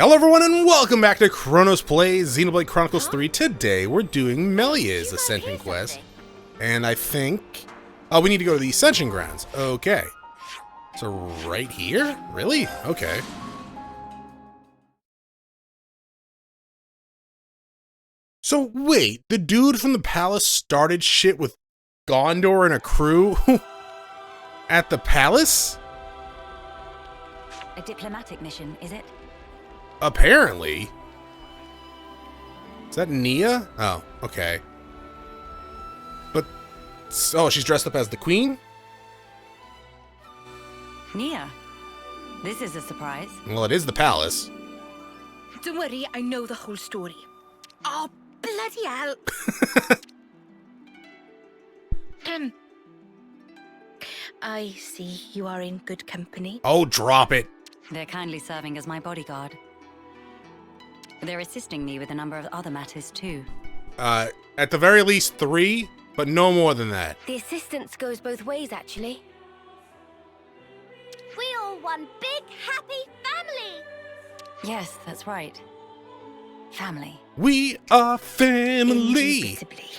Hello everyone and welcome back to Chronosplays Xenoblade Chronicles 3. Today we're doing Melia's Ascension quest. And I think... oh, we need to go to the Ascension grounds. Okay. So right here? Really? Okay. So wait, the dude from the palace started shit with Gondor and a crew at the palace? A diplomatic mission, is it? Apparently. Is that Nia? Oh, okay. But, oh, she's dressed up as the queen? Nia? This is a surprise. Well, it is the palace. Don't worry, I know the whole story. Oh, bloody hell. I see you are in good company. Oh, drop it. They're kindly serving as my bodyguard. They're assisting me with a number of other matters, too. At the very least 3, but no more than that. The assistance goes both ways, actually. We all one big, happy family! Yes, that's right. Family. We are family. Indubitably.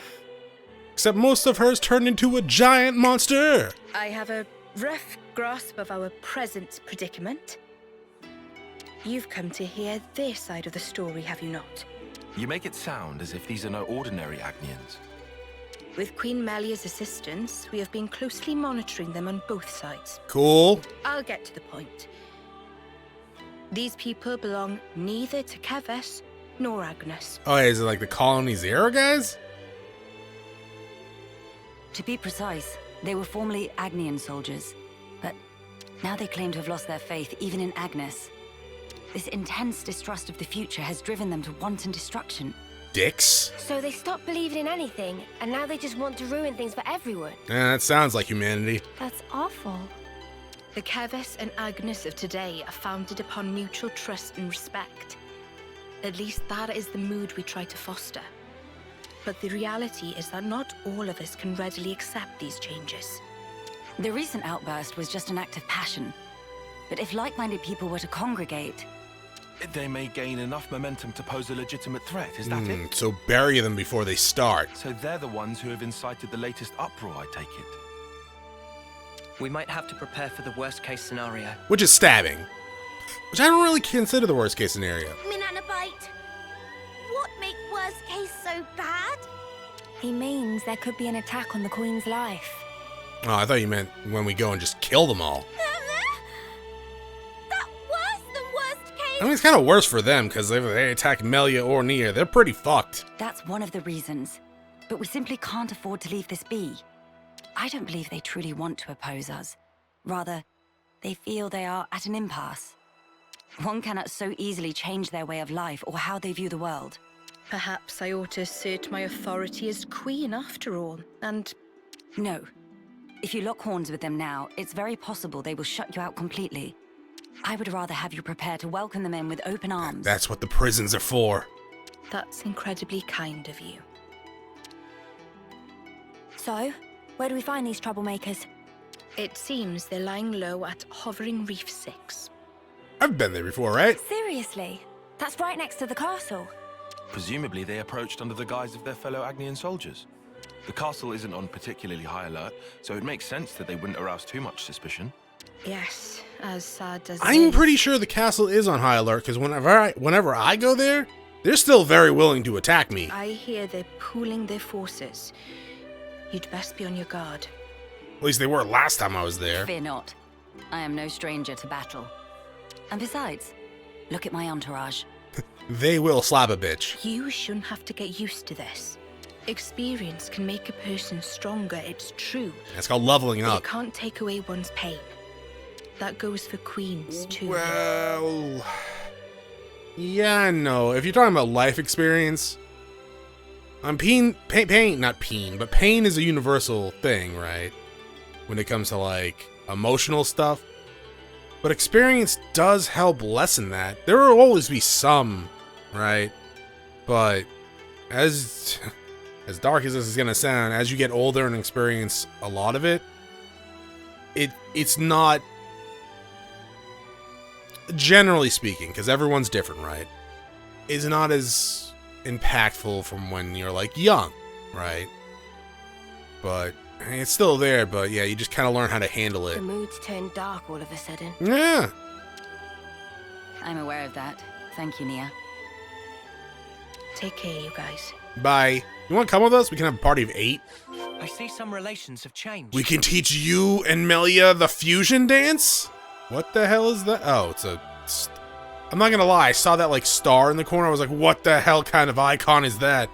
Except most of hers turned into a giant monster. I have a rough grasp of our present predicament. You've come to hear their side of the story, have you not? You make it sound as if these are no ordinary Agnians. With Queen Melia's assistance, we have been closely monitoring them on both sides. Cool. I'll get to the point. These people belong neither to Keves nor Agnus. Oh, is it like the colonies era guys? To be precise, they were formerly Agnian soldiers, but now they claim to have lost their faith even in Agnus. This intense distrust of the future has driven them to wanton destruction. Dicks? So they stopped believing in anything, and now they just want to ruin things for everyone. That sounds like humanity. That's awful. The Keves and Agnus of today are founded upon mutual trust and respect. At least that is the mood we try to foster. But the reality is that not all of us can readily accept these changes. The recent outburst was just an act of passion. But if like-minded people were to congregate... They may gain enough momentum to pose a legitimate threat, is that it? So bury them before they start. So they're the ones who have incited the latest uproar, I take it. We might have to prepare for the worst-case scenario. Which is stabbing. Which I don't really consider the worst case scenario. Minanabite, what make worst case so bad? He means there could be an attack on the Queen's life. Oh, I thought you meant when we go and just kill them all. That worse than worst case? I mean, it's kind of worse for them, because if they attack Melia or Nia, they're pretty fucked. That's one of the reasons. But we simply can't afford to leave this be. I don't believe they truly want to oppose us. Rather, they feel they are at an impasse. One cannot so easily change their way of life or how they view the world. Perhaps I ought to assert my authority as queen after all, and... No. If you lock horns with them now, it's very possible they will shut you out completely. I would rather have you prepare to welcome them in with open arms. That's what the prisons are for. that's incredibly kind of you. So, where do we find these troublemakers? It seems they're lying low at Hovering Reef 6. I've been there before, right? Seriously? That's right next to the castle. Presumably they approached under the guise of their fellow Agnian soldiers. The castle isn't on particularly high alert, so it makes sense that they wouldn't arouse too much suspicion. Yes, as sad as I'm it is. pretty sure the castle is on high alert, because whenever I go there, they're still very willing to attack me. I hear they're pooling their forces. You'd best be on your guard. At least they were last time I was there. Fear not. I am no stranger to battle. And besides, look at my entourage. They will slap a bitch. You shouldn't have to get used to this. Experience can make a person stronger, it's true. That's called leveling But up. it can't take away one's pain. That goes for queens, too. Well, yeah, no. If you're talking about life experience, pain is a universal thing, right? When it comes to like emotional stuff. But experience does help lessen that. There will always be some, right? But as dark as this is gonna sound, as you get older and experience a lot of it, it's not. generally speaking, because everyone's different, right, is not as impactful from when you're, like, young, right? But it's still there, but yeah, you just kind of learn how to handle it. The mood's turned dark all of a sudden. Yeah. I'm aware of that. Thank you, Nia. Take care, you guys. Bye. You want to come with us? We can have a party of 8. I see some relations have changed. We can teach you and Melia the fusion dance? What the hell is that? Oh, it's a... I'm not gonna lie, I saw that, like, star in the corner. I was like, what the hell kind of icon is that?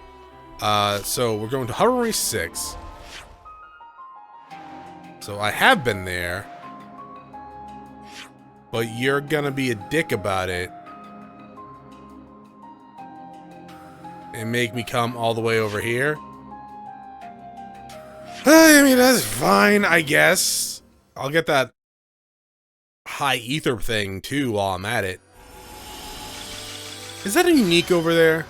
So we're going to Hurry 6. So I have been there. But you're gonna be a dick about it. And make me come all the way over here. I mean, that's fine, I guess. I'll get that high ether thing, too, while I'm at it. Is that a unique over there?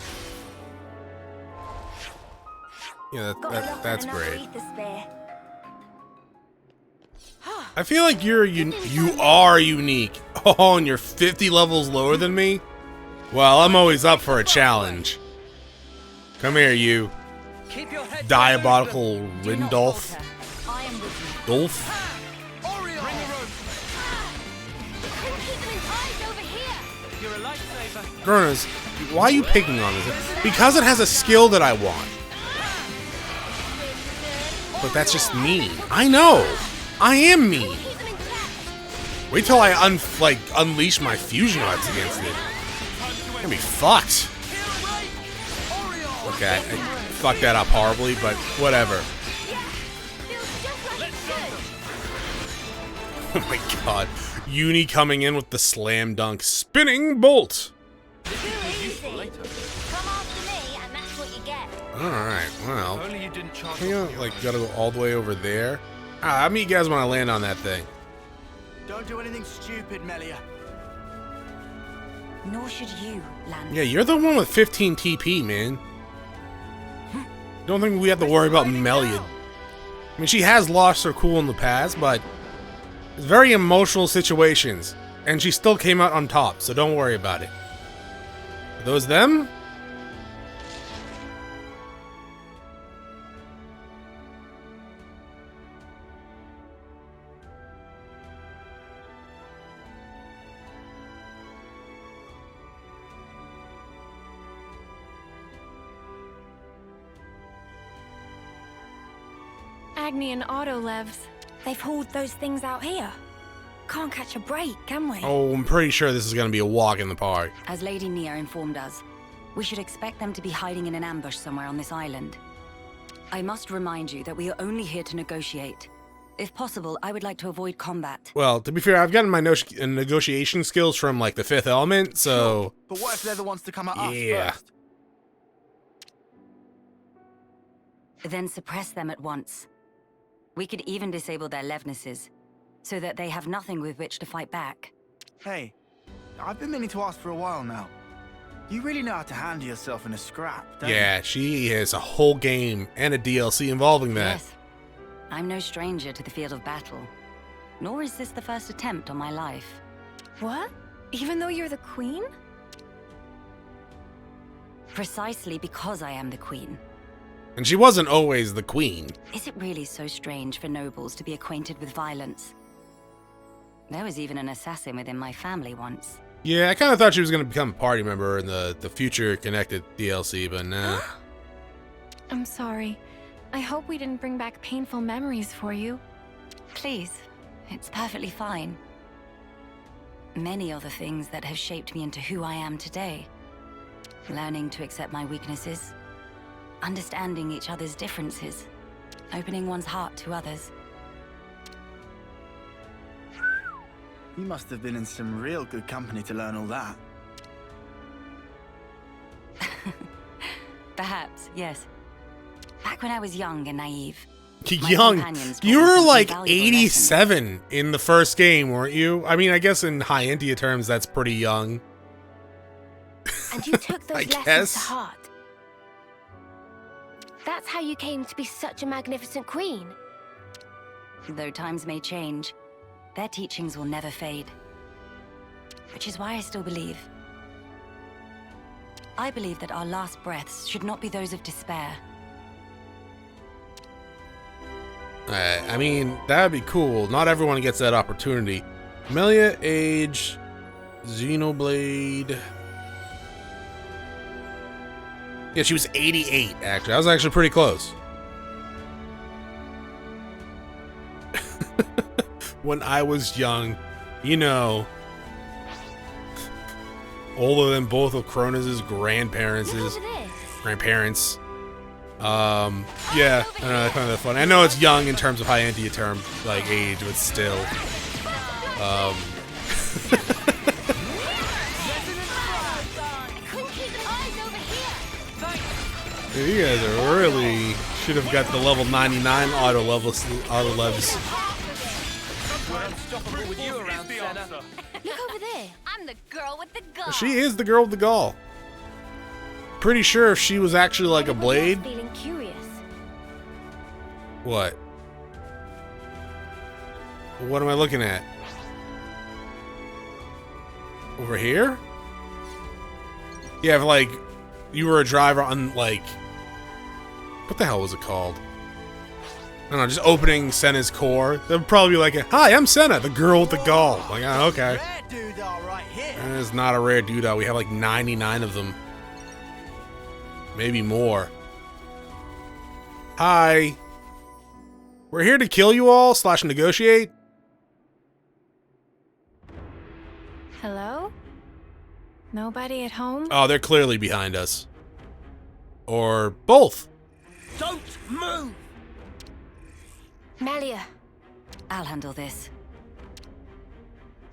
Yeah, that's great. I feel like you are unique. Oh, and you're 50 levels lower than me? Well, I'm always up for a challenge. Come here, you. Keep your head Diabolical Rindolph. Dolph? You're a lifesaver. Chronos, why are you picking on this? Because it has a skill that I want. But that's just mean. I know! I am mean! Wait till I unleash my fusion arts against it. I'm gonna be fucked. Okay, I fucked that up horribly, but whatever. Oh my god. Uni coming in with the slam dunk spinning bolt. Alright, well. Only you didn't charge You know, like, gotta go all the way over there. I'll meet you guys when I land on that thing. Don't do anything stupid, Melia. Nor should you, land. Yeah, you're the one with 15 TP, man. Don't think we have to worry about Melia. I mean, she has lost her cool in the past, but it's very emotional situations, and she still came out on top, so don't worry about it. Are those them? Agni and Autolevs. They've hauled those things out here. Can't catch a break, can we? Oh, I'm pretty sure this is going to be a walk in the park. As Lady Nia informed us, we should expect them to be hiding in an ambush somewhere on this island. I must remind you that we are only here to negotiate. If possible, I would like to avoid combat. Well, to be fair, I've gotten my negotiation skills from, like, the 5th element, so... Sure. But what if they're the ones to come at us Yeah. first? Then suppress them at once. We could even disable their levnesses, so that they have nothing with which to fight back. Hey, I've been meaning to ask for a while now. You really know how to handle yourself in a scrap, don't Yeah, she has a whole game and a DLC involving that. Yes. I'm no stranger to the field of battle. Nor is this the first attempt on my life. What? Even though you're the queen? Precisely because I am the queen. And she wasn't always the queen. Is it really so strange for nobles to be acquainted with violence? There was even an assassin within my family once. Yeah, I kind of thought she was going to become a party member in the future connected DLC, but nah. I'm sorry. I hope we didn't bring back painful memories for you. Please, it's perfectly fine. Many are the things that have shaped me into who I am today. Learning to accept my weaknesses, understanding each other's differences, opening one's heart to others. You must have been in some real good company to learn all that. Perhaps, yes. Back when I was young and naive. my Young. companions You taught me were some like invaluable 87 in the first game, weren't you? I mean, I guess in high India terms, that's pretty young. And you took those I lessons guess. to heart. That's how you came to be such a magnificent queen. Though times may change, their teachings will never fade. which is why I still believe. I believe that our last breaths should not be those of despair. I mean, that'd be cool. Not everyone gets that opportunity. Melia, age, Xenoblade. Yeah, she was 88, actually. I was actually pretty close. When I was young, you know, older than both of Chronos' grandparents. Yeah, I know, that's kind of funny. I know it's young in terms of high anti-term, like, age, but still. You guys are really should have got the level 99 auto levels. We're unstoppable with you around, Senna. Look over there. I'm the girl with the gun. She is the girl with the gall. Pretty sure if she was actually like a blade. Feeling curious. What? What am I looking at? Over here? Yeah, if like you were a driver on like what the hell was it called? I don't know, just opening Senna's core. They'd probably be like, "Hi, I'm Senna, the girl with the gall." Like, oh, okay. Rare doodah right here. That is not a rare doodah. We have like 99 of them. Maybe more. Hi. We're here to kill you all / negotiate. Hello? Nobody at home? Oh, they're clearly behind us. Or both. Don't move! Melia. I'll handle this.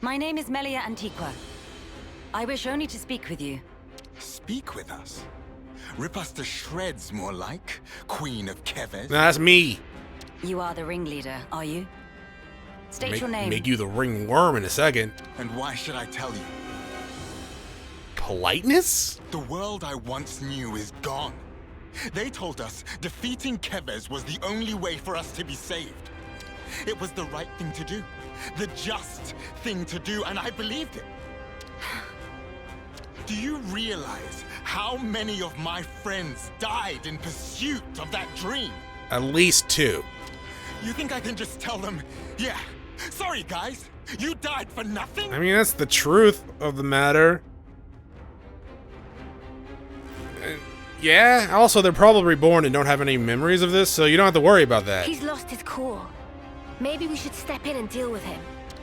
My name is Melia Antiqua. I wish only to speak with you. Speak with us. Rip us to shreds, more like. Queen of Keves. That's me. You are the ringleader, are you? State your name. Make you the ringworm in a second. And why should I tell you? Politeness? The world I once knew is gone. They told us defeating Keves was the only way for us to be saved. It was the right thing to do. The just thing to do, and I believed it. Do you realize how many of my friends died in pursuit of that dream? At least 2. You think I can just tell them, yeah, sorry guys, you died for nothing? I mean, that's the truth of the matter. Yeah, also they're probably reborn and don't have any memories of this, so you don't have to worry about that. He's lost his core. Maybe we should step in and deal with him.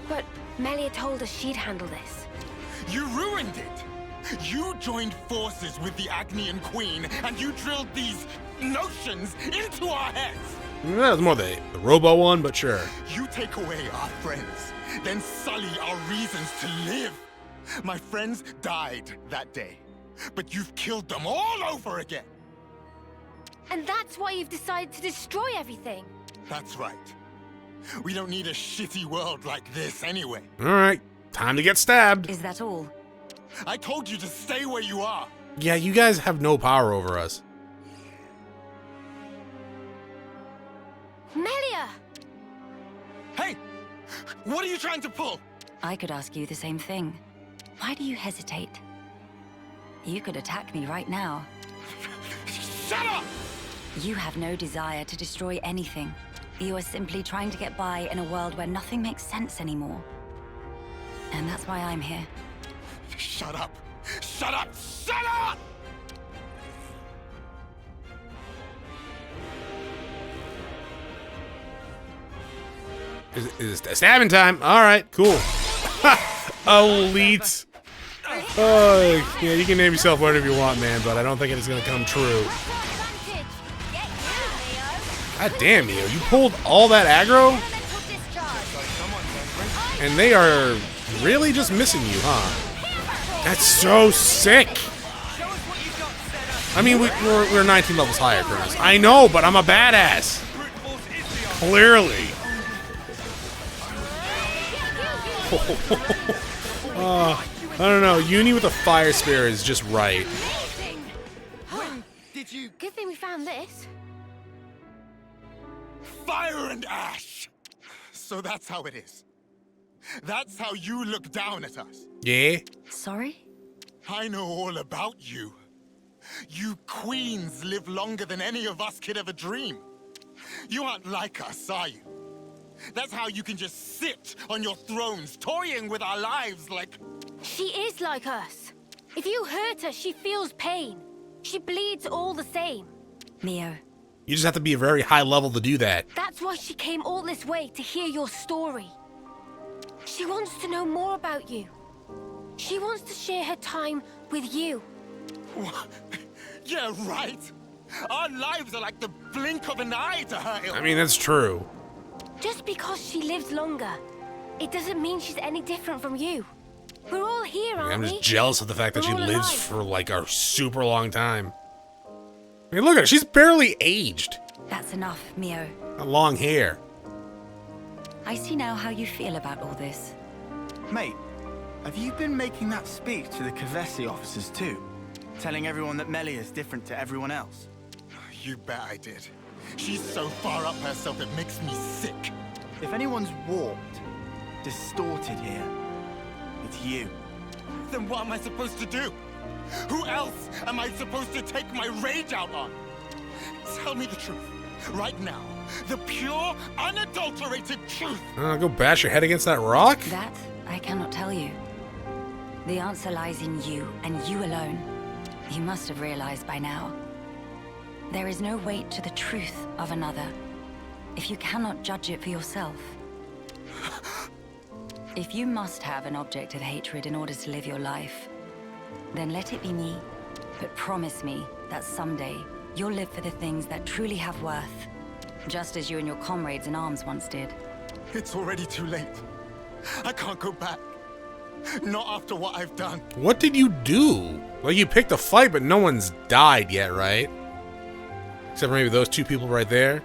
But Melia told us she'd handle this. You ruined it! You joined forces with the Agnian Queen, and you drilled these notions into our heads! That was more the robo one, but sure. You take away our friends, then sully our reasons to live. My friends died that day, but you've killed them all over again. And that's why you've decided to destroy everything. That's right. We don't need a shitty world like this anyway. Alright, time to get stabbed. Is that all? I told you to stay where you are. Yeah, you guys have no power over us. Melia! Hey! What are you trying to pull? I could ask you the same thing. Why do you hesitate? You could attack me right now. Shut up! You have no desire to destroy anything. You are simply trying to get by in a world where nothing makes sense anymore. And that's why I'm here. Shut up! Shut up! Shut up! Is it stabbing time? Alright, cool. Elite. Oh, yeah, you can name yourself whatever you want, man, but I don't think it's gonna come true. God damn, Mio, you pulled all that aggro? And they are really just missing you, huh? That's so sick! I mean, we're 19 levels higher, Chronos. I know, but I'm a badass! Clearly. I don't know, Uni with a fire spear is just right. When did you... Good thing we found this. Fire and ash! So that's how it is. That's how you look down at us. Yeah? Sorry? I know all about you. You queens live longer than any of us could ever dream. You aren't like us, are you? That's how you can just sit on your thrones, toying with our lives like... She is like us. If you hurt her, she feels pain. She bleeds all the same. Mio. You just have to be a very high level to do that. That's why she came all this way, to hear your story. She wants to know more about you. She wants to share her time with you. Yeah, right. Our lives are like the blink of an eye to her. I mean, that's true. Just because she lives longer, it doesn't mean she's any different from you. We're all here, aren't I'm we? just jealous of the fact that she We're all lives alive. for like a super long time. I mean, look at her. She's barely aged. That's enough, Mio. Got long hair. I see now how you feel about all this. Mate, have you been making that speech to the Keves officers too? Telling everyone that Melia is different to everyone else? You bet I did. She's so far up herself it makes me sick. If anyone's warped, distorted here, it's you. Then what am I supposed to do? Who else am I supposed to take my rage out on? Tell me the truth. Right now. The pure, unadulterated truth. Go bash your head against that rock? That I cannot tell you. The answer lies in you, and you alone. You must have realized by now. There is no weight to the truth of another, if you cannot judge it for yourself. If you must have an object of hatred in order to live your life, then let it be me. But promise me that someday you'll live for the things that truly have worth, just as you and your comrades in arms once did. It's already too late. I can't go back. Not after what I've done. What did you do? Like, you picked a fight, but no one's died yet, right? Except for maybe those two people right there.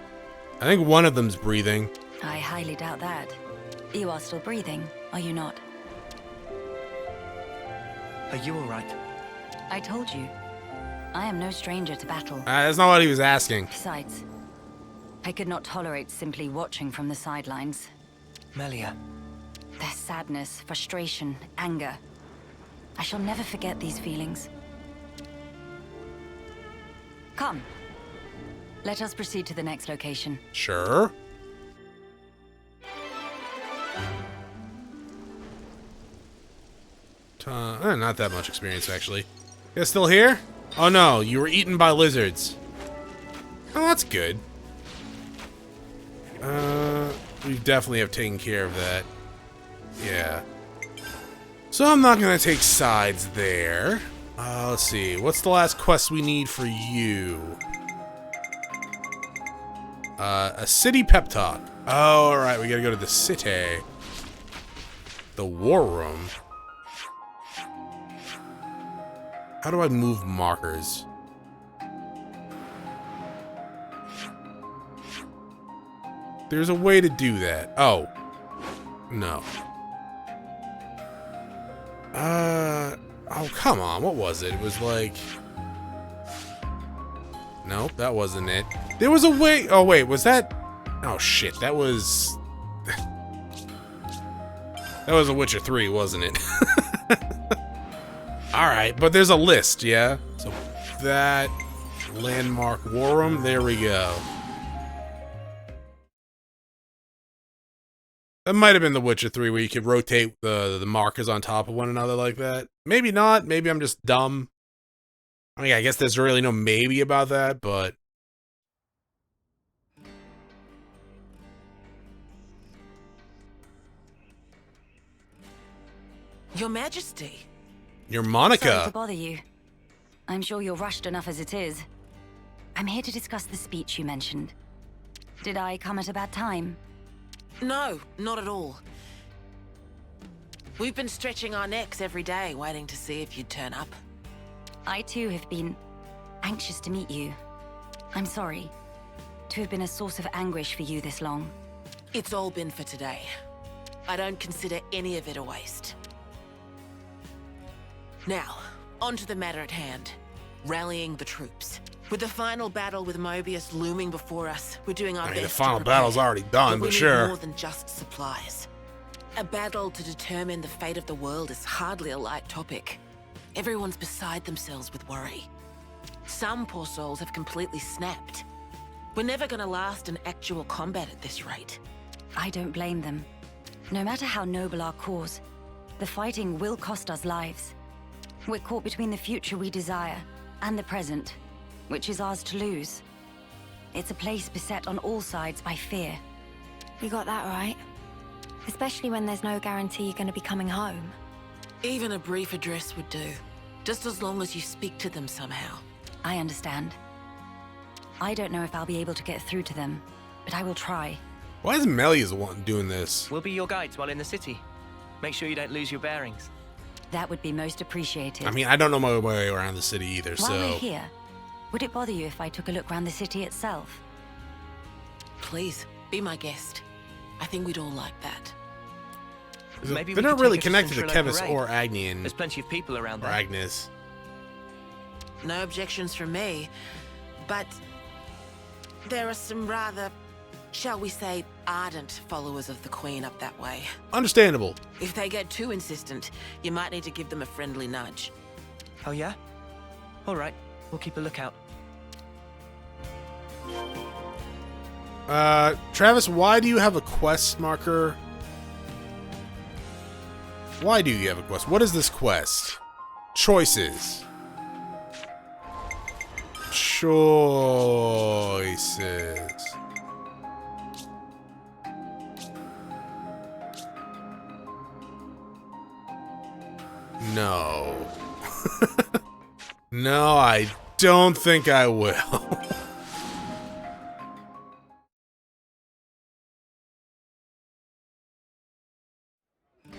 I think one of them's breathing. I highly doubt that. You are still breathing, are you not? Are you alright? I told you. I am no stranger to battle. That's not what he was asking. Besides, I could not tolerate simply watching from the sidelines. Melia. Their sadness, frustration, anger. I shall never forget these feelings. Come. Let us proceed to the next location. Sure. Not that much experience, actually. You guys still here? Oh no, you were eaten by lizards. Oh, that's good. We definitely have taken care of that. Yeah. So I'm not gonna take sides there. Let's see. What's the last quest we need for you? A city pep talk. Oh, alright, we gotta go to the city. The war room. How do I move markers? There's a way to do that. Oh. No. Oh, come on. What was it? It was like... Nope, that wasn't it. There was a way... Oh, wait, was that... Oh, shit, that was... That was a Witcher 3, wasn't it? Alright, but there's a list, yeah? So, that... Landmark War Room, there we go. That might have been The Witcher 3 where you could rotate the markers on top of one another like that. Maybe not. Maybe I'm just dumb. I mean, I guess there's really no maybe about that, but... Your Majesty. Your Monica. Sorry to bother you. I'm sure you're rushed enough as it is. I'm here to discuss the speech you mentioned. Did I come at a bad time? No, not at all. We've been stretching our necks every day, waiting to see if you'd turn up. I too have been anxious to meet you. I'm sorry to have been a source of anguish for you this long. It's all been for today. I don't consider any of it a waste. Now, on to the matter at hand. Rallying the troops. With the final battle with Mobius looming before us, we're doing our best. The final battle's already done, but we sure. need more than just supplies. A battle to determine the fate of the world is hardly a light topic. Everyone's beside themselves with worry. Some poor souls have completely snapped. We're never gonna last in actual combat at this rate. I don't blame them. No matter how noble our cause, the fighting will cost us lives. We're caught between the future we desire and the present, which is ours to lose. It's a place beset on all sides by fear. You got that right. Especially when there's no guarantee you're going to be coming home. Even a brief address would do, just as long as you speak to them somehow. I understand. I don't know if I'll be able to get through to them, but I will try. Why is Melia's one doing this? We'll be your guides while in the city. Make sure you don't lose your bearings. That would be most appreciated. I mean, I don't know my way around the city either, While we're so... here, would it bother you if I took a look around the city itself? Please, be my guest. I think we'd all like that. Maybe They're we not could really take her to connected to Central Keves Parade. or Agnian. There's plenty of people around Or there. Agnes. No objections from me, but there are some rather, shall we say, ardent followers of the Queen up that way. Understandable. If they get too insistent, you might need to give them a friendly nudge. Oh yeah? All right, we'll keep a lookout. Travis, why do you have a quest marker? Why do you have a quest? What is this quest? Choices. Choices. No. No, I don't think I will.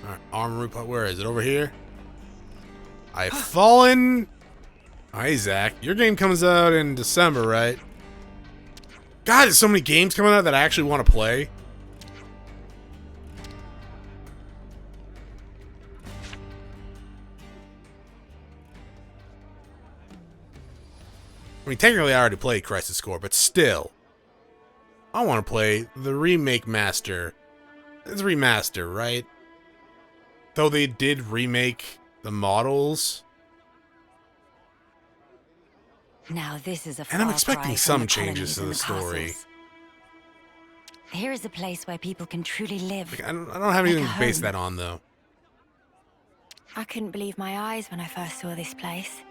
Alright, armory part. Where is it? Over here? I've fallen. Hi, Zach. Your game comes out in December, right? God, there's so many games coming out that I actually want to play. I mean, technically I already played Crisis Core, but still. I want to play the Remake Master. It's remaster, right? Though they did remake the models. Now this is a And I'm far expecting cry some from the changes colonies to and the story. castles. Here is a place where people can truly live. I don't have anything to base home. that on, though. I couldn't believe my eyes when I first saw this place.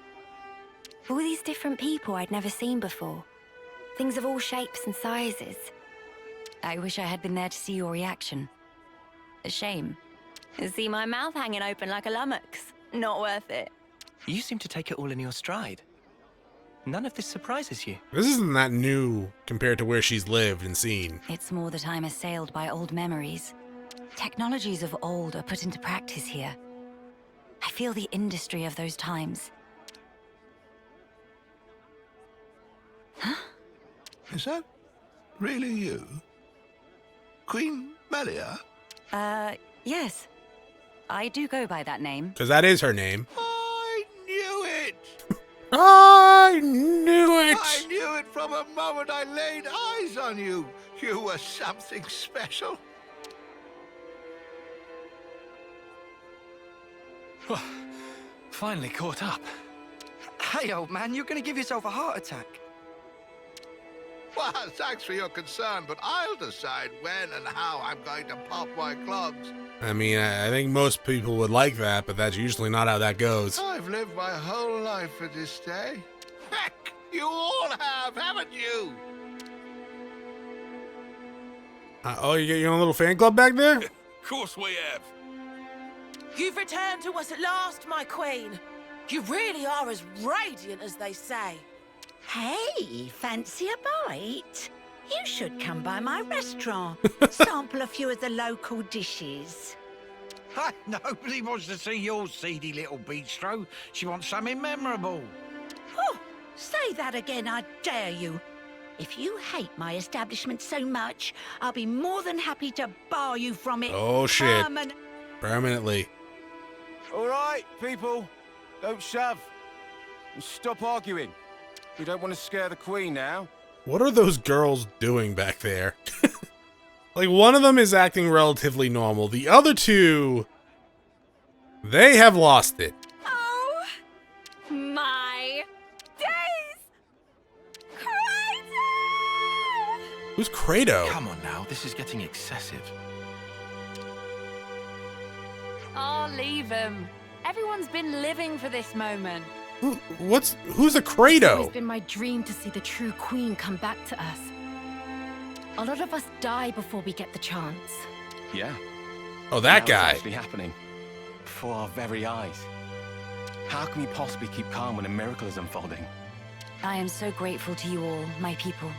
All these different people I'd never seen before. Things of all shapes and sizes. I wish I had been there to see your reaction. A shame. See my mouth hanging open like a lummox. Not worth it. You seem to take it all in your stride. None of this surprises you. This isn't that new compared to where she's lived and seen. It's more that I'm assailed by old memories. Technologies of old are put into practice here. I feel the industry of those times. Is that really you? Queen Melia? Yes. I do go by that name. Because that is her name. I knew it! I knew it! I knew it from the moment I laid eyes on you. You were something special. Finally caught up. Hey, old man, you're gonna give yourself a heart attack. Well, thanks for your concern, but I'll decide when and how I'm going to pop my clogs. I mean, I think most people would like that, but that's usually not how that goes. I've lived my whole life for this day. Heck, you all have, haven't you? Oh, you get your own little fan club back there? Of course we have. You've returned to us at last, my queen. You really are as radiant as they say. Hey, fancy a bite? You should come by my restaurant. Sample a few of the local dishes. Nobody wants to see your seedy little bistro. She wants something memorable. Oh, say that again, I dare you. If you hate my establishment so much, I'll be more than happy to bar you from it. Oh, shit. Permanently. All right, people. Don't shove. And stop arguing. We don't want to scare the Queen now. What are those girls doing back there? Like, one of them is acting relatively normal. The other two, they have lost it. Oh, my days! Kratos! Who's Kratos? Come on now, this is getting excessive. Oh, leave him. Everyone's been living for this moment. Who's a It's Kratos? always been my dream to see the true queen come back to us. A lot of us die before we get the chance. Yeah. Oh, that Now guy. It's actually happening. Before our very eyes. How can we possibly keep calm when a miracle is unfolding? I am so grateful to you all, my people.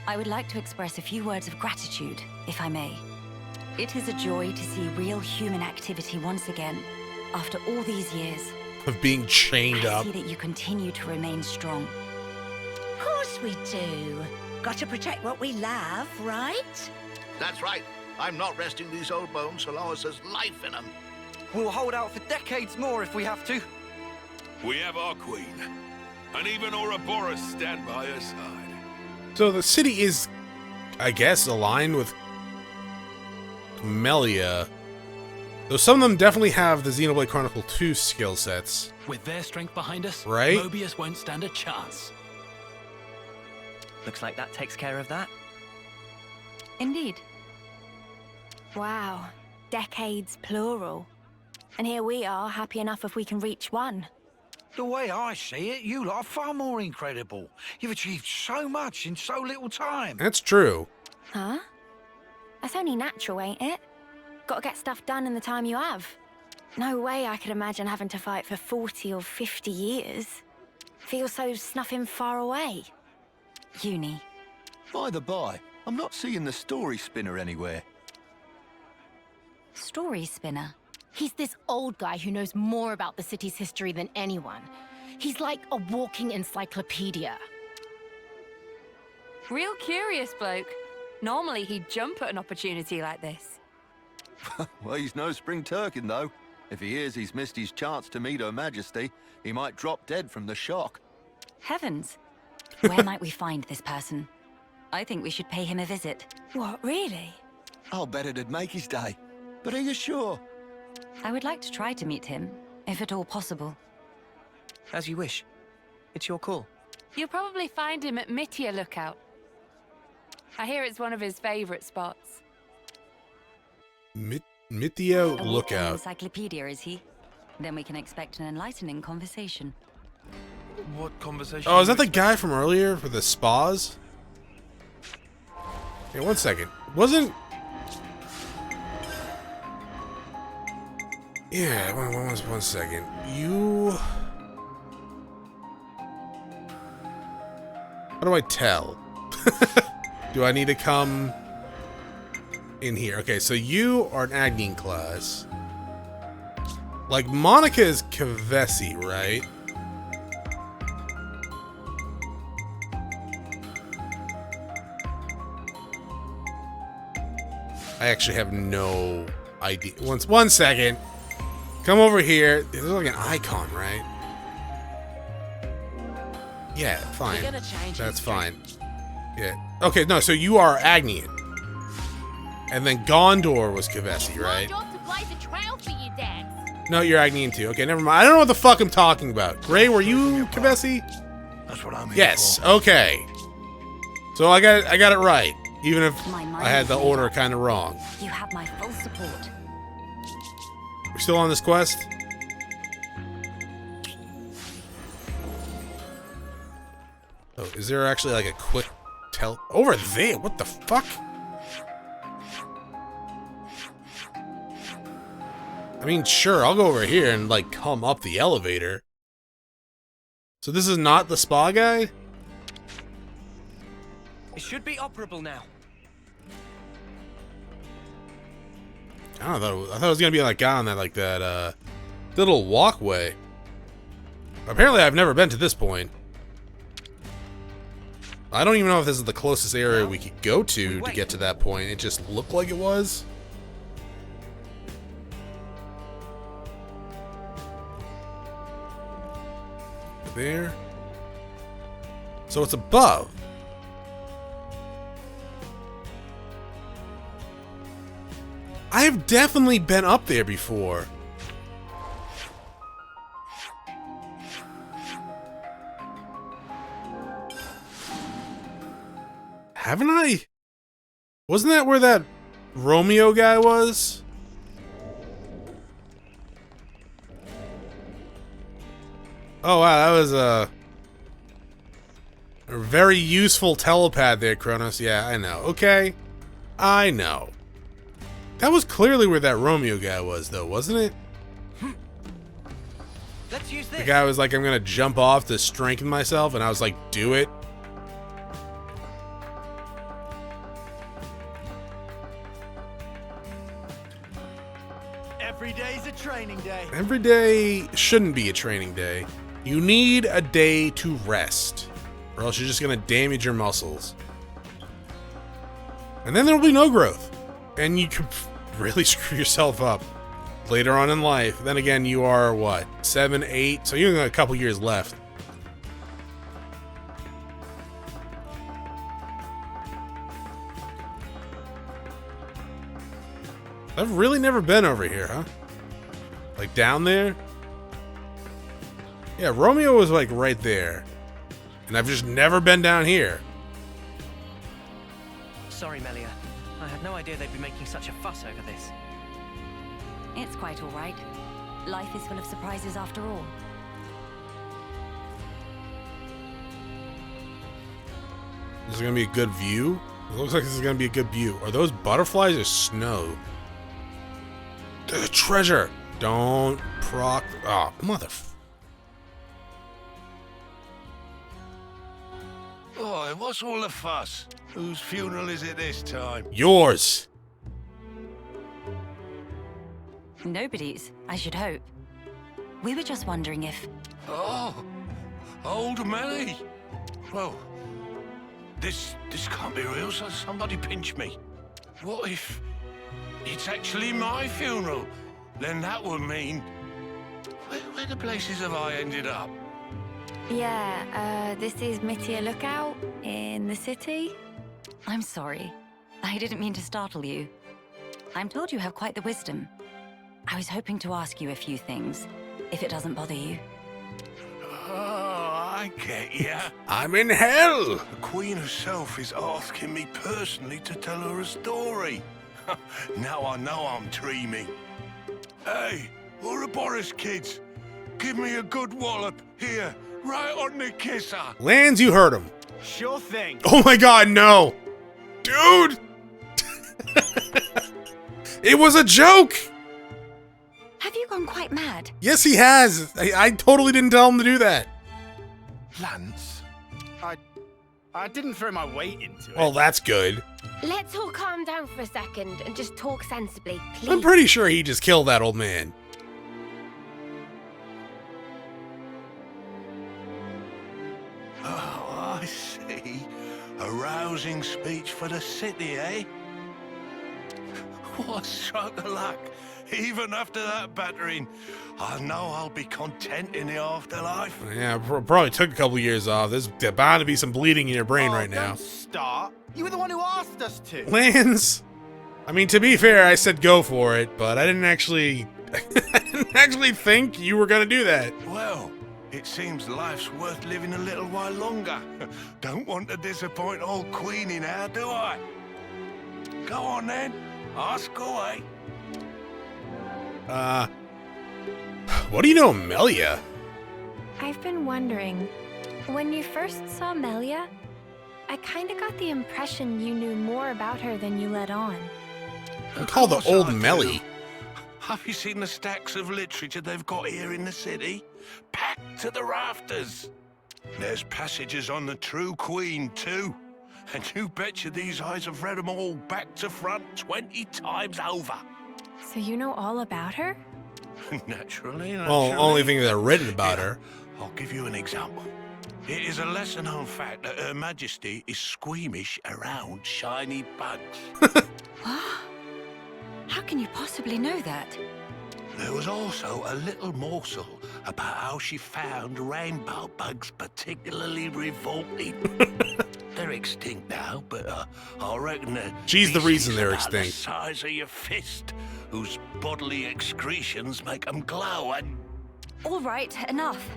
I would like to express a few words of gratitude, if I may. It is a joy to see real human activity once again, after all these years. Of being chained I up. see that you continue to remain strong. Of course we do. Got to protect what we love, right? That's right. I'm not resting these old bones so long as there's life in them. We'll hold out for decades more if we have to. We have our queen, and even Ouroboros stand by her side. So the city is, I guess, aligned with Melia. Though some of them definitely have the Xenoblade Chronicles 2 skill sets. With their strength behind us, right? Mobius won't stand a chance. Looks like that takes care of that. Indeed. Wow, decades plural. And here we are, happy enough if we can reach one. The way I see it, you lot are far more incredible. You've achieved so much in so little time. That's true. Huh? That's only natural, ain't it? Gotta get stuff done in the time you have. No way I could imagine having to fight for 40 or 50 years. Feels so snuffing far away. Uni. By the by, I'm not seeing the story spinner anywhere. Story spinner? He's this old guy who knows more about the city's history than anyone. He's like a walking encyclopedia. Real curious bloke. Normally he'd jump at an opportunity like this. Well, he's no spring turkin, though. If he hears he's missed his chance to meet Her Majesty, he might drop dead from the shock. Heavens. Where might we find this person? I think we should pay him a visit. What, really? I'll bet it'd make his day. But are you sure? I would like to try to meet him, if at all possible. As you wish. It's your call. You'll probably find him at Melia Lookout. I hear it's one of his favorite spots. Melia A walking Lookout. encyclopedia, is he? Then we can expect an enlightening conversation. What conversation? Oh, is that the guy from earlier for the spas? Yeah, one second. Wasn't... Yeah, one second. You... How do I tell? Do I need to come in here? Okay, so you are an Agnine class. Like, Monica is Kevesi, right? I actually have no idea. One second. Come over here. There's like an icon, right? Yeah, fine. That's fine. Yeah. Okay, no, so you are Agnian. And then Gondor was Kevesi, right? No, you're Agnian too. Okay, never mind. I don't know what the fuck I'm talking about. Gray, were you Kevesi? That's what I'm here Yes, for. okay. So I got it right. Even if I had the order kind of wrong. You have my full support. We're still on this quest? Oh, is there actually like a quick tell? Over there? What the fuck? I mean, sure, I'll go over here and like come up the elevator. So this is not the spa guy? It should be operable now. I thought it was gonna be like guy on that little walkway. Apparently I've never been to this point. I don't even know if this is the closest area we could go to get to that point. It just looked like it was. There. So it's above. I have definitely been up there before. Haven't I? Wasn't that where that Romeo guy was? Oh wow, that was a very useful telepath there, Chronos. Yeah, I know. Okay. I know. That was clearly where that Romeo guy was, though, wasn't it? Let's use this. The guy was like, I'm gonna jump off to strengthen myself, and I was like, do it. Every day's a training day. Every day shouldn't be a training day. You need a day to rest, or else you're just gonna damage your muscles. And then there'll be no growth. And you could really screw yourself up later on in life. Then again, you are, what, 7, 8? So you got a couple years left. I've really never been over here, huh? Like down there? Yeah, Romeo was like right there. And I've just never been down here. Sorry, Melia. I had no idea they'd be making such a fuss over this. It's quite all right. Life is full of surprises after all. This is gonna be a good view? It looks like this is gonna be a good view. Are those butterflies or snow? There's a treasure! Don't proc... Oh, Boy, what's all the fuss? Whose funeral is it this time? Yours! Nobody's, I should hope. We were just wondering if... Oh, old Melia. Well, this can't be real, so somebody pinch me. What if it's actually my funeral? Then that would mean... Where the places have I ended up? Yeah, this is Melia Lookout in the city. I'm sorry. I didn't mean to startle you. I'm told you have quite the wisdom. I was hoping to ask you a few things, if it doesn't bother you. Oh, I get ya. I'm in hell! The Queen herself is asking me personally to tell her a story. Now I know I'm dreaming. Hey, Ouroboros kids, give me a good wallop here, right on the kisser. Lance, you heard him. Sure thing. Oh my god, no! Dude! It was a joke! Have you gone quite mad? Yes, he has. I totally didn't tell him to do that. Lance? I didn't throw my weight into it. Well, that's good. Let's all calm down for a second and just talk sensibly, please. I'm pretty sure he just killed that old man. Oh, I see. A rousing speech for the city, eh? What a stroke of luck. Even after that battering, I know I'll be content in the afterlife. Yeah, probably took a couple years off. There's bound to be some bleeding in your brain right now. Don't start. You were the one who asked us to. Lance! I mean, to be fair, I said go for it, but I didn't actually think you were gonna do that. Well, it seems life's worth living a little while longer. Don't want to disappoint old Queenie now, do I? Go on then, ask away. What do you know of Melia? I've been wondering, when you first saw Melia, I kind of got the impression you knew more about her than you let on. I call the old Melia. Have you seen the stacks of literature they've got here in the city? Packed to the rafters. There's passages on the true Queen, too. And you betcha these eyes have read them all back to front 20 times over. So you know all about her? Naturally. Well, only thing that I've written about her. I'll give you an example. It is a lesser-known fact that Her Majesty is squeamish around shiny bugs. How can you possibly know that? There was also a little morsel about how she found rainbow bugs particularly revolting. They're extinct now, but I reckon that she's the reason they're about extinct. The size of your fist, whose bodily excretions make them glow, and... All right, enough.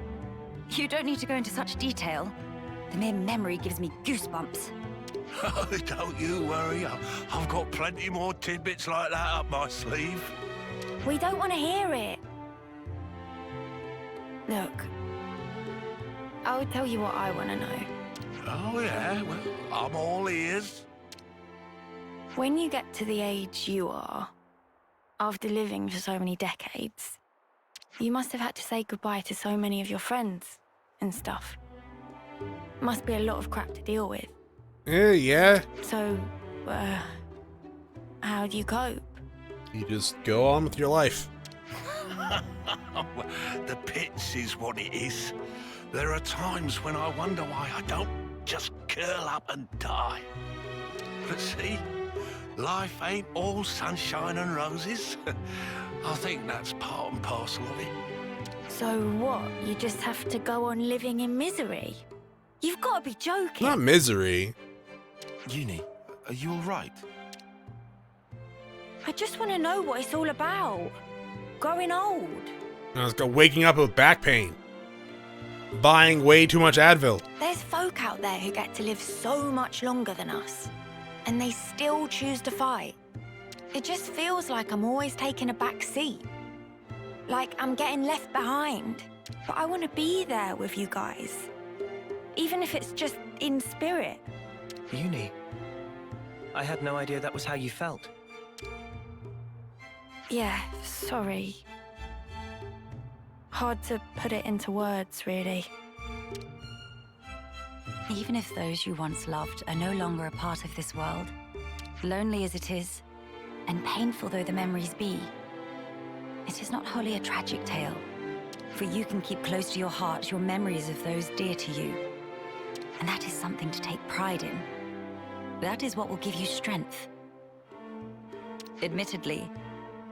You don't need to go into such detail. The mere memory gives me goosebumps. Don't you worry, I've got plenty more tidbits like that up my sleeve. We don't want to hear it. Look, I'll tell you what I want to know. Oh yeah, well, I'm all ears. When you get to the age you are, after living for so many decades, you must have had to say goodbye to so many of your friends and stuff. Must be a lot of crap to deal with. Yeah. So, how do you cope? You just go on with your life. The pits is what it is. There are times when I wonder why I don't just curl up and die. But see, life ain't all sunshine and roses. I think that's part and parcel of it. So what? You just have to go on living in misery? You've got to be joking. Not misery. Uni, are you all right? I just want to know what it's all about. Growing old. Let's go waking up with back pain. Buying way too much Advil. There's folk out there who get to live so much longer than us, and they still choose to fight. It just feels like I'm always taking a back seat. Like I'm getting left behind. But I want to be there with you guys. Even if it's just in spirit. Uni, I had no idea that was how you felt. Yeah, sorry. Hard to put it into words, really. Even if those you once loved are no longer a part of this world, lonely as it is, and painful though the memories be, it is not wholly a tragic tale. For you can keep close to your heart your memories of those dear to you. And that is something to take pride in. That is what will give you strength. Admittedly,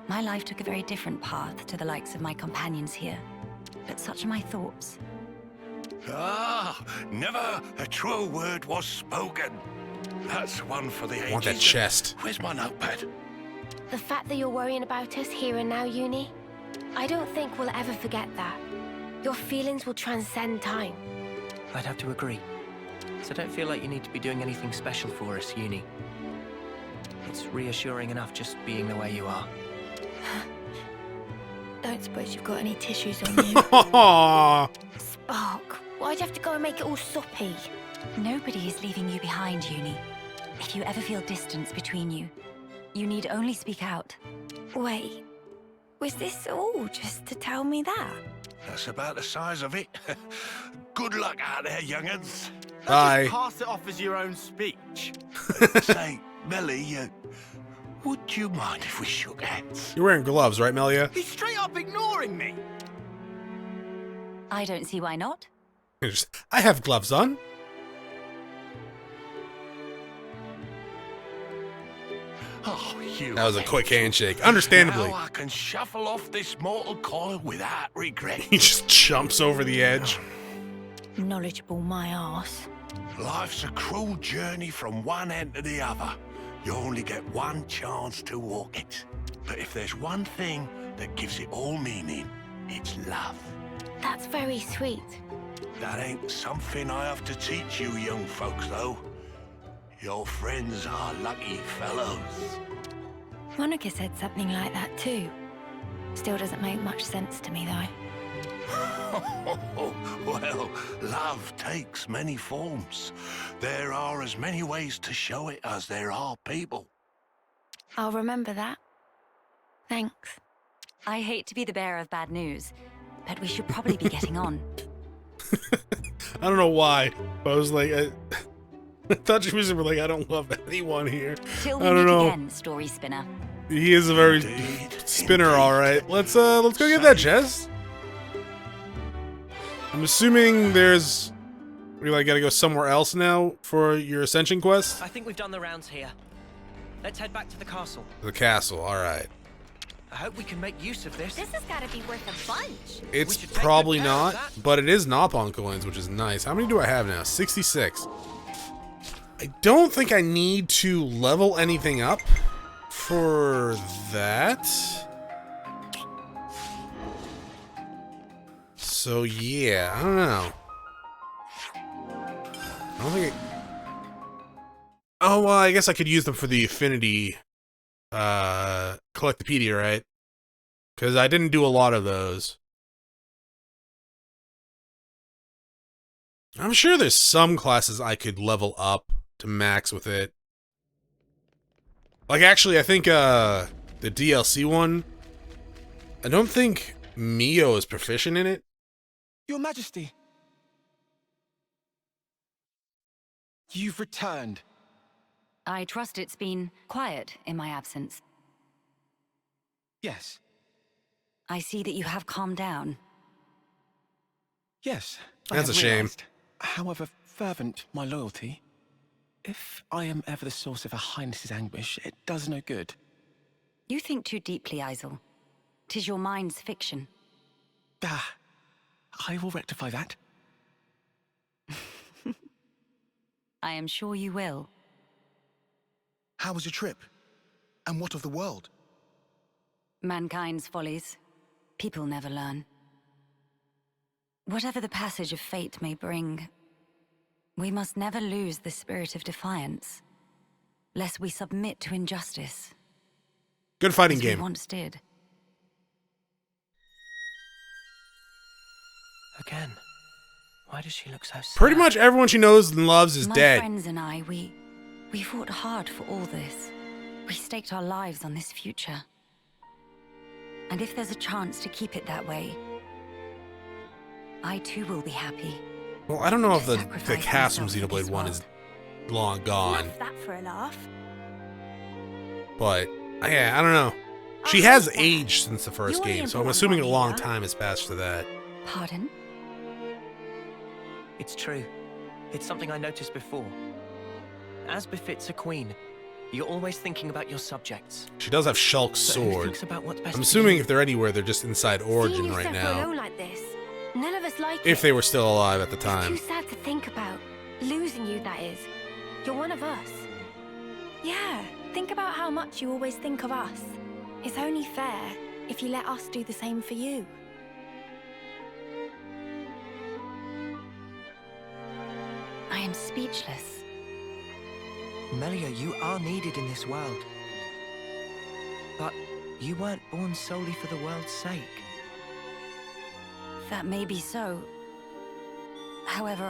my life took a very different path to the likes of my companions here. But such are my thoughts. Ah, never a truer word was spoken. That's one for the ages. I want that chest. Where's my notepad? The fact that you're worrying about us here and now, Uni, I don't think we'll ever forget that. Your feelings will transcend time. I'd have to agree. So don't feel like you need to be doing anything special for us, Uni. It's reassuring enough just being the way you are. Don't suppose you've got any tissues on you? Spark, why'd you have to go and make it all soppy? Nobody is leaving you behind, Uni. If you ever feel distance between you, you need only speak out. Wait, was this all just to tell me that? That's about the size of it. Good luck out there, young'uns. Bye. Just pass it off as your own speech. Say, Melia, would you mind if we shook hands? You're wearing gloves, right, Melia? He's straight up ignoring me. I don't see why not. I have gloves on. Oh, you. That was a quick handshake, understandably. Now I can shuffle off this mortal coil without regret. He just jumps over the edge. Knowledgeable my ass. Life's a cruel journey from one end to the other. You only get one chance to walk it. But if there's one thing that gives it all meaning, it's love. That's very sweet. That ain't something I have to teach you young folks, though. Your friends are lucky fellows. Monica said something like that too. Still doesn't make much sense to me, though. Well, love takes many forms. There are as many ways to show it as there are people. I'll remember that. Thanks. I hate to be the bearer of bad news, but we should probably be getting on. I don't know why, but I was like, I thought she was like, I don't love anyone here. Till we I don't meet know. again, story spinner. He is a very spinner, all right. Let's go get that chest. I'm assuming there's. We like gotta go somewhere else now for your ascension quest. I think we've done the rounds here. Let's head back to the castle. The castle, all right. I hope we can make use of this. This has got to be worth a bunch. It's probably not, but it is Nopon coins, which is nice. How many do I have now? 66. I don't think I need to level anything up for that. So yeah, I don't know. I don't think oh, well, I guess I could use them for the affinity collectopedia, right? Because I didn't do a lot of those. I'm sure there's some classes I could level up to max with it. Like, actually, I think the DLC one, I don't think Mio is proficient in it. Your Majesty. You've returned. I trust it's been quiet in my absence. Yes. I see that you have calmed down. Yes. That's a shame. Realized, however fervent my loyalty, if I am ever the source of Her Highness's anguish, it does no good. You think too deeply, Isel. 'Tis your mind's fiction. Ah, I will rectify that. I am sure you will. How was your trip? And what of the world? Mankind's follies. People never learn. Whatever the passage of fate may bring, we must never lose the spirit of defiance, lest we submit to injustice. Good fighting as we game. once did. Again. Why does she look so sad? Pretty much everyone she knows and loves is My dead. friends and I, we fought hard for all this. We staked our lives on this future. And if there's a chance to keep it that way, I too will be happy. Well, I don't know if the Sacrifice cast from myself for Xenoblade this 1 is long gone, Love that for a laugh. but yeah, I don't know. She has aged since the first game, so I'm assuming a long time has passed for that. Pardon? It's true. It's something I noticed before. As befits a queen, you're always thinking about your subjects. She does have Shulk's But who sword. thinks about what's best I'm for assuming you? if they're anywhere, they're just inside Origin Seeing you right suffer now. alone like this, none of us like If it. they were still alive at the Too time. sad to think about. Losing you, that is. You're one of us. Yeah, think about how much you always think of us. It's only fair if you let us do the same for you. I am speechless. Melia, you are needed in this world. But you weren't born solely for the world's sake. That may be so. However,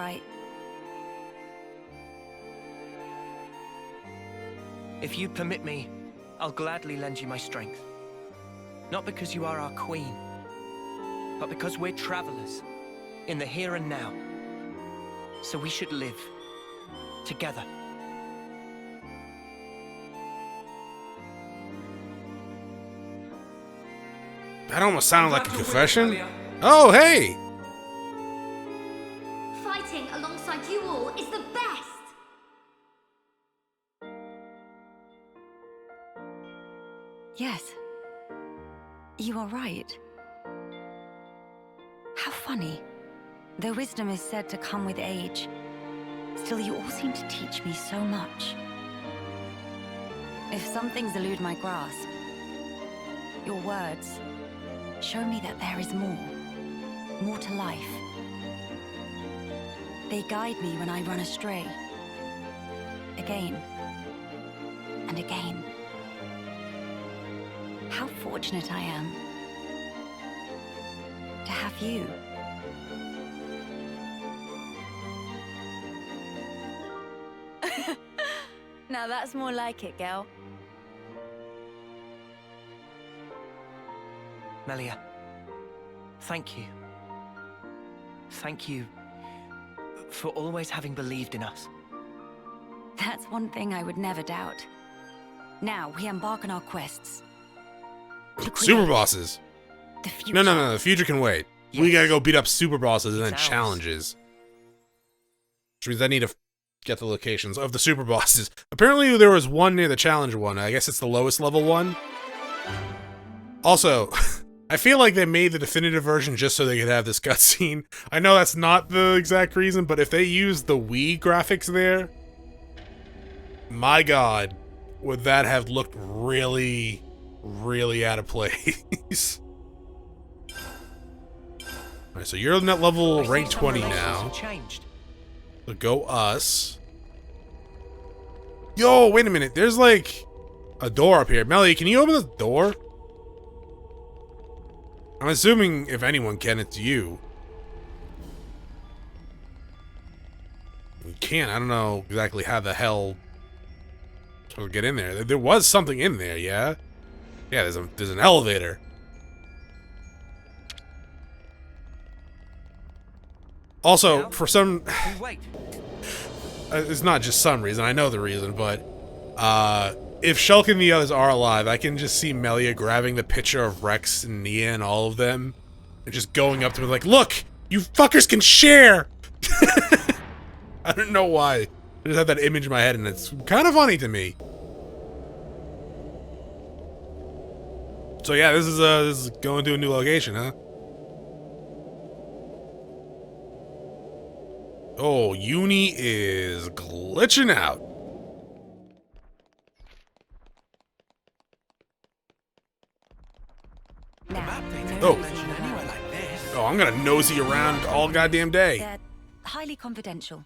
If you permit me, I'll gladly lend you my strength. Not because you are our queen, but because we're travelers in the here and now. So we should live together. That almost sounded like a confession. Oh, hey! Fighting alongside you all is the best! yes. You are right. How funny. Though wisdom is said to come with age, still you all seem to teach me so much. If some things elude my grasp, your words show me that there is more to life. They guide me when I run astray, again and again. How fortunate I am to have you. Now that's more like it, girl. Melia, thank you. Thank you for always having believed in us. That's one thing I would never doubt. Now we embark on our quests. To create Super bosses. the future. No, the future can wait. We gotta go beat up super bosses and then challenges. Which means I need to get the locations of the super bosses. Apparently there was one near the challenge one. I guess it's the lowest level one. Also, I feel like they made the definitive version just so they could have this cutscene. I know that's not the exact reason, but if they used the Wii graphics there, my god, would that have looked really, really out of place. Alright, so you're on that level rank 20 now. So go us. Yo, wait a minute. There's like a door up here. Melia, can you open the door? I'm assuming if anyone can, it's you. You can't. I don't know exactly how the hell to get in there. There was something in there, yeah? Yeah, there's an elevator. Also, for some... it's not just some reason, I know the reason, but... if Shulk and the others are alive, I can just see Melia grabbing the picture of Rex and Nia and all of them, and just going up to them like, look! You fuckers can share! I don't know why. I just have that image in my head, and it's kind of funny to me. So yeah, this is going to a new location, huh? Oh, Uni is glitching out. Oh, I'm gonna nosy around all goddamn day. They're highly confidential.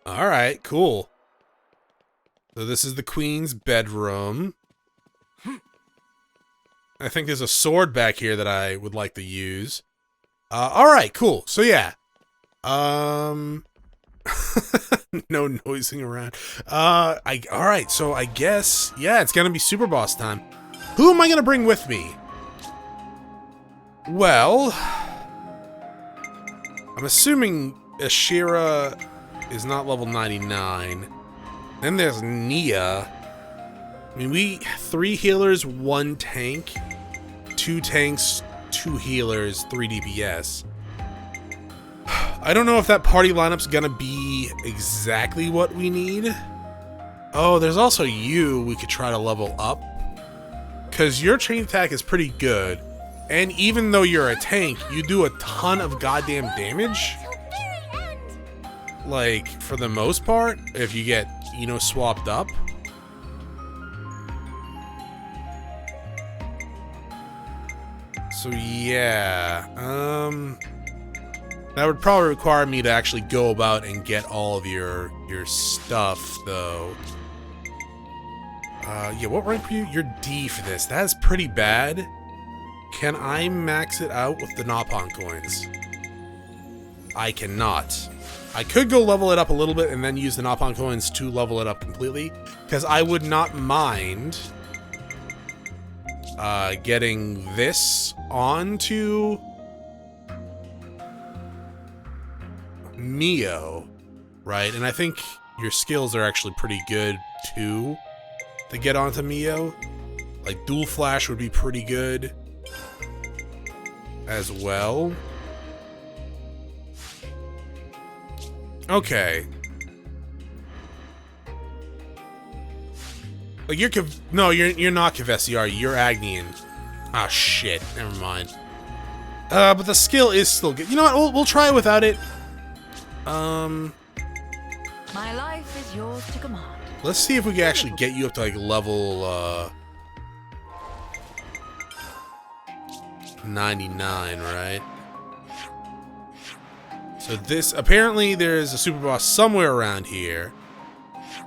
Alright, cool. So this is the Queen's bedroom. I think there's a sword back here that I would like to use. Alright, cool. So yeah. No noising around. Alright, so I guess, yeah, it's gonna be Super Boss time. Who am I gonna bring with me? Well, I'm assuming Ashira is not level 99. Then there's Nia. I mean, 3 healers, 1 tank, 2 tanks, 2 healers, 3 DPS. I don't know if that party lineup's gonna be exactly what we need. Oh, there's also you we could try to level up. Because your chain attack is pretty good. And even though you're a tank, you do a ton of goddamn damage. Like, for the most part, if you get, you know, swapped up. So yeah, that would probably require me to actually go about and get all of your stuff, though. Yeah, what rank are you? You're D for this. That's pretty bad. Can I max it out with the Nopon coins? I cannot. I could go level it up a little bit and then use the Nopon coins to level it up completely, because I would not mind getting this onto Mio, right? And I think your skills are actually pretty good too to get onto Mio. Like dual flash would be pretty good as well. Okay. Like you're no, you're not Kevesi, are you? You're Agnian. Ah, shit. Never mind. But the skill is still good. You know what? We'll try it without it. My life is yours to command. Let's see if we can actually get you up to like level 99, right? So this, apparently there's a super boss somewhere around here.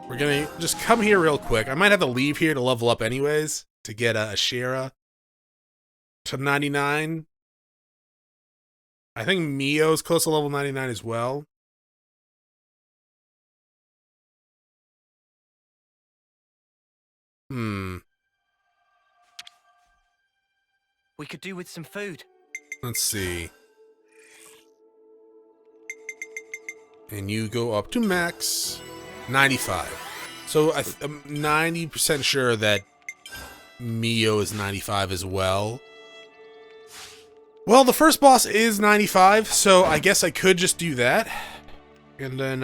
We're gonna just come here real quick. I might have to leave here to level up anyways to get Ashira to 99. I think Mio's close to level 99 as well. We could do with some food. Let's see. And you go up to max 95. So I'm 90% sure that Mio is 95 as well. Well, the first boss is 95, so I guess I could just do that. And then,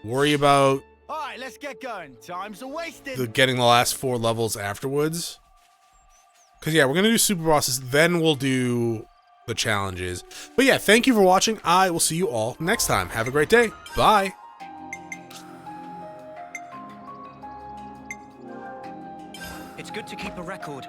worry about All right, let's get going. Time's a-wasting. getting the last 4 levels afterwards. Because, yeah, we're going to do super bosses, then we'll do the challenges. But, yeah, thank you for watching. I will see you all next time. Have a great day. Bye. It's good to keep a record.